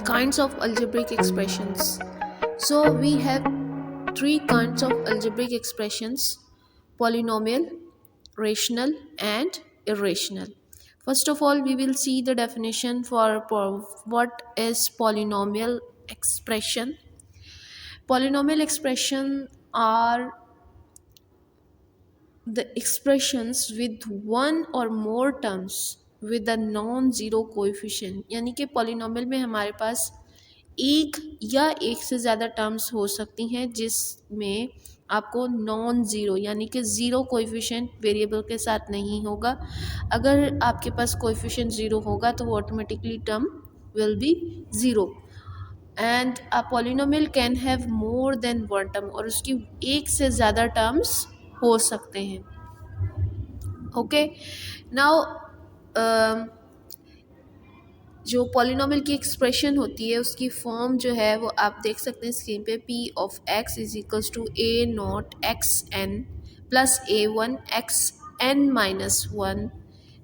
Kinds of algebraic expressions. So we have three kinds of algebraic expressions: polynomial, rational, and irrational. First of all, we will see the definition for what is polynomial expression. Polynomial expression are the expressions with one or more terms with a non zero coefficient, यानी कि polynomial में हमारे पास एक या एक से ज़्यादा terms हो सकती हैं जिसमें आपको नॉन ज़ीरो यानी कि ज़ीरो कोएफिशिएंट वेरिएबल के साथ नहीं होगा। अगर आपके पास कोएफिशिएंट ज़ीरो होगा तो वो automatically term will be zero. And a polynomial can have more than one term, और उसकी एक से ज़्यादा टर्म्स हो सकते हैं। ओके, नाउ जो पॉलिनोमियल की एक्सप्रेशन होती है उसकी फॉर्म जो है वो आप देख सकते हैं स्क्रीन पे। P of X is equals to A not X N plus A one X N minus one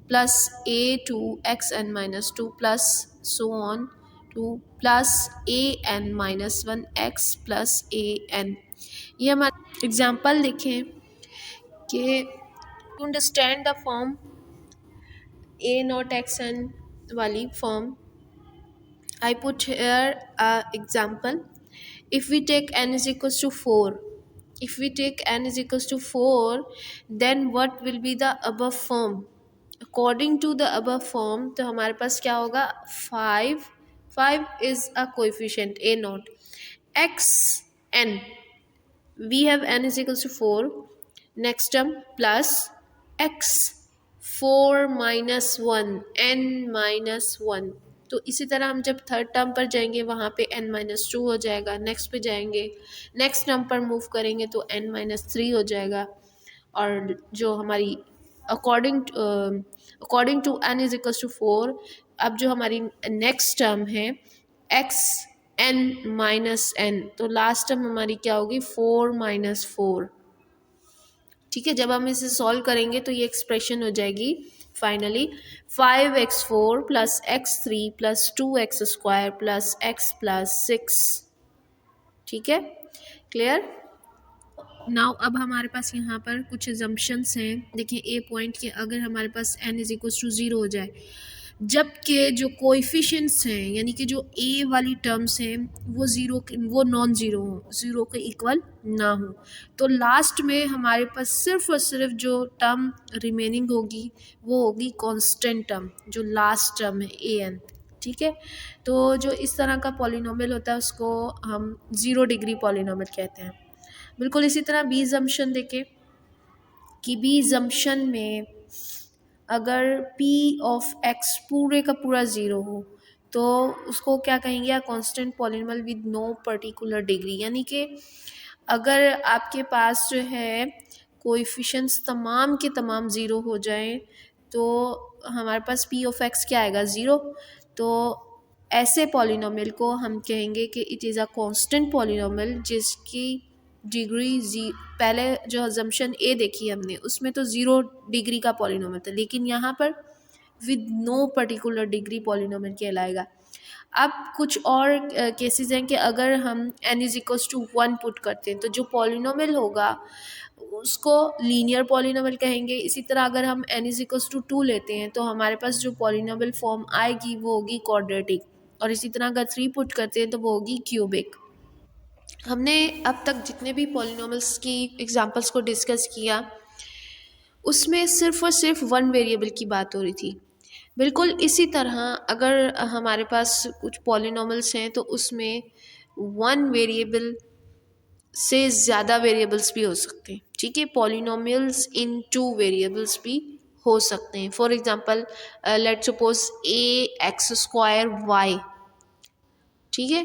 plus A two X N minus two plus so on to plus A N minus one X plus A N. ये हमारा example देखें कि to understand the form a not xn wali form, I put here a example. If we take n is equals to 4, if we take n is equals to 4, then what will be the above form? According to the above form, तो हमारे पास क्या होगा? 5, 5 is a coefficient a naught, x n, we have n is equals to 4, next term plus x 4 minus 1 n minus 1। तो इसी तरह हम जब third term पर जाएंगे वहाँ पे n माइनस टू हो जाएगा, नेक्स्ट पे जाएंगे नेक्स्ट टर्म पर मूव करेंगे तो n माइनस थ्री हो जाएगा। और जो हमारी according to n is equals to 4, अब जो हमारी नेक्स्ट टर्म है x n माइनस n, तो लास्ट टर्म हमारी क्या होगी? 4 माइनस 4। ठीक है, जब हम इसे सॉल्व करेंगे तो ये एक्सप्रेशन हो जाएगी finally 5x4 plus x3 plus 2x² plus x plus 6। ठीक है, क्लियर? नाउ अब हमारे पास यहाँ पर कुछ एजम्पशंस हैं। देखिए ए पॉइंट के अगर हमारे पास n is equals to zero हो जाए, जबकि जो कोएफिशिएंट्स हैं यानी कि जो ए वाली टर्म्स हैं वो नॉन ज़ीरो हो, ज़ीरो के इक्वल ना हो, तो लास्ट में हमारे पास सिर्फ और सिर्फ जो टर्म रिमेनिंग होगी वो होगी कांस्टेंट टर्म, जो लास्ट टर्म है ए एन। ठीक है, तो जो इस तरह का पॉलिनोमियल होता है उसको हम ज़ीरो डिग्री पॉलिनोमियल कहते हैं। बिल्कुल इसी तरह बी जम्पशन देखें कि बी जम्पशन में अगर p ऑफ x पूरे का पूरा ज़ीरो हो तो उसको क्या कहेंगे? Constant polynomial with no particular degree, यानी कि अगर आपके पास जो है कोएफिशिएंट्स तमाम के तमाम ज़ीरो हो जाएं तो हमारे पास p ऑफ x क्या आएगा? ज़ीरो। तो ऐसे पॉलिनोमियल को हम कहेंगे कि it is a constant polynomial जिसकी डिग्री पहले जो अजम्पशन ए देखी हमने उसमें तो ज़ीरो डिग्री का पॉलिनोमियल था, लेकिन यहाँ पर with no particular degree polynomial कहलाएगा। अब कुछ और केसेस हैं कि अगर हम n is equals to 1 put करते हैं तो जो पॉलिनोमियल होगा उसको लीनियर पॉलिनोमियल कहेंगे। इसी तरह अगर हम n इज इक्वल्स टू 2 लेते हैं तो हमारे पास जो पॉलिनोमियल फॉर्म आएगी वो होगी क्वाड्रेटिक, और इसी तरह अगर 3 पुट करते हैं तो वो होगी क्यूबिक। हमने अब तक जितने भी पॉलिनोमियल्स की एग्जांपल्स को डिस्कस किया उसमें सिर्फ और सिर्फ वन वेरिएबल की बात हो रही थी। बिल्कुल इसी तरह अगर हमारे पास कुछ पॉलिनोमियल्स हैं तो उसमें वन वेरिएबल से ज़्यादा वेरिएबल्स भी हो सकते हैं। ठीक है, पॉलिनोमियल्स इन टू वेरिएबल्स भी हो सकते हैं। For example let's suppose ax² y। ठीक है,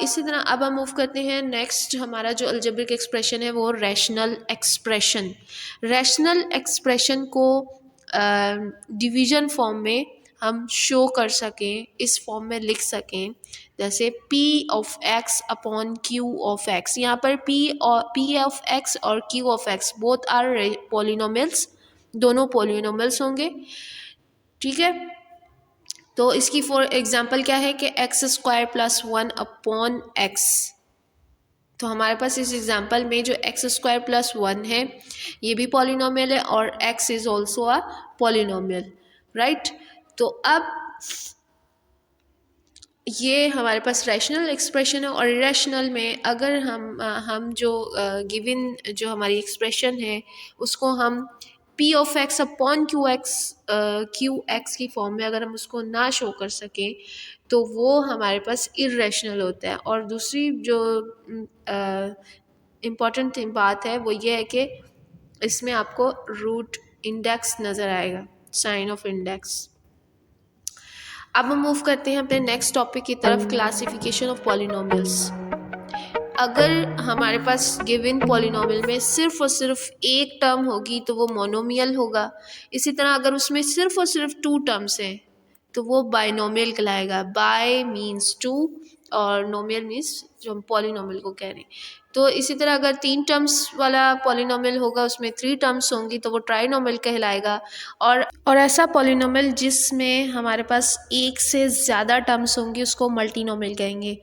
इसी तरह अब हम मूव करते हैं नेक्स्ट। हमारा जो अलजेब्रिक एक्सप्रेशन है वो रैशनल एक्सप्रेशन। रैशनल एक्सप्रेशन को डिवीजन फॉर्म में हम शो कर सकें, इस फॉर्म में लिख सकें जैसे p of x upon q of x। यहाँ पर p ऑफ x और q of x both are polynomials, दोनों पॉलिनोमियल्स होंगे। ठीक है, तो इसकी फॉर एग्जांपल क्या है कि x square plus 1 upon x. तो हमारे पास इस एग्जांपल में जो एक्स स्क्वायर प्लस 1 है ये भी पॉलिनोमियल है और x is also a polynomial, right. तो अब ये हमारे पास रैशनल एक्सप्रेशन है और इरेशनल में अगर हम जो गिवन जो हमारी एक्सप्रेशन है उसको हम P of x upon Q x की फॉर्म में अगर हम उसको ना शो कर सकें तो वो हमारे पास इरेशनल होता है। और दूसरी जो इम्पॉर्टेंट बात है वो ये है कि इसमें आपको रूट इंडेक्स नज़र आएगा, साइन ऑफ इंडेक्स। अब हम मूव करते हैं अपने नेक्स्ट टॉपिक की तरफ, क्लासिफिकेशन ऑफ पॉलिनोमियल्स। अगर हमारे पास गिवन पॉलिनोमियल में सिर्फ और सिर्फ एक टर्म होगी तो वो मोनोमियल होगा। इसी तरह अगर उसमें सिर्फ और सिर्फ 2 टर्म्स हैं तो वो बाइनोमियल कहलाएगा। बाय मीन्स 2 और नोमियल मीन्स जो हम पॉलिनोमियल को कह रहे हैं। तो इसी तरह अगर 3 टर्म्स वाला पॉलिनोमियल होगा उसमें 3 टर्म्स होंगी तो वो ट्राइनोमियल कहलाएगा। और ऐसा पॉलिनोमियल जिसमें हमारे पास एक से ज़्यादा टर्म्स होंगी उसको मल्टीनोमियल कहेंगे।